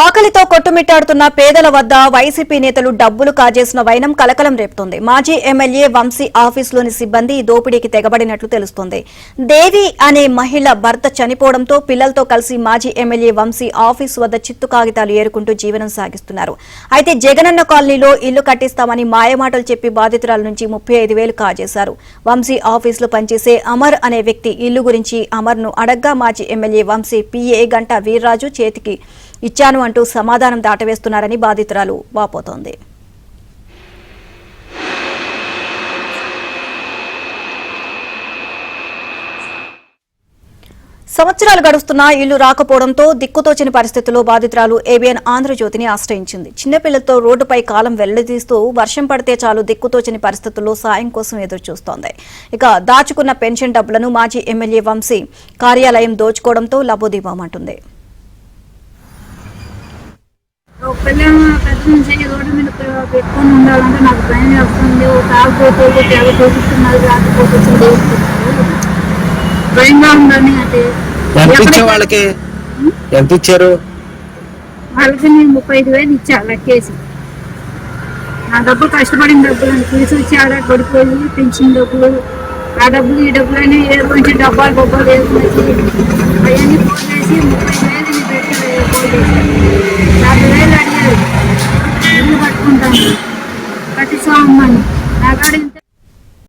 ఆకలితో కొట్టుమిట్టాడుతున్న పేదల వద్ద వైసీపీ నేతలు డబ్బులు కాజేసిన వైనం కలకలం రేపుతోంది. మాజీ ఎమ్మెల్యే వంశీ ఆఫీసులోని సిబ్బంది దోపిడీకి తెగబడినట్లు తెలుస్తోంది. దేవి అనే మహిళ భర్త చనిపోవడంతో పిల్లలతో కలిసి మాజీ ఎమ్మెల్యే వంశీ ఆఫీసు వద్ద చిత్తు కాగితాలు ఏరుకుంటూ జీవనం సాగిస్తున్నారు. అయితే జగనన్న కాలనీలో ఇల్లు కట్టిస్తామని మాయమాటలు చెప్పి బాధితురాల నుంచి 35,000 కాజేశారు. వంశీ ఆఫీసులో పనిచేసే అమర్ అనే వ్యక్తి ఇల్లు గురించి అమర్ను అడగ్గా మాజీ ఎమ్మెల్యే వంశీ పీఏ గంట వీర్రాజు చేతికి ఇచ్చాను అంటూ సమాధానం దాటవేస్తున్నారని బాధితురాలు వాపోతోంది. సంవత్సరాలు గడుస్తున్నా ఇల్లు రాకపోవడంతో దిక్కుతోచని పరిస్థితుల్లో బాధితురాలు ఏబిఎన్ ఆంధ్రజ్యోతిని ఆశ్రయించింది. చిన్నపిల్లలతో రోడ్డుపై కాలం వెళ్లదీస్తూ వర్షం పడితే చాలు దిక్కుతోచని పరిస్థితుల్లో సాయం కోసం ఎదురుచూస్తోంది. ఇక దాచుకున్న పెన్షన్ డబ్బులను మాజీ ఎమ్మెల్యే వంశీ కార్యాలయం దోచుకోవడంతో లబోదీపమంటుంది. రోడ్డు మీద పెట్టుకొని ఉండాలంటే నాకు భయం వస్తుంది. తాగుపోతే తెగపోతున్నారు, రాకపోతే భయంగా ఉందని. అంటే వాళ్ళకి ఎంత ఇచ్చారు? వాళ్ళకి నేను 35,000 ఇచ్చా లెక్కేసి. నా డబ్బులు కష్టపడిన డబ్బులు అని తీసి వచ్చి ఆడ పడిపోయి పెన్షన్ డబ్బులు, ఆ డబ్బులు ఈ డబ్బులు అని కొంచెం డబ్బాలు బొబ్బాలు వేసుకొచ్చి అవన్నీ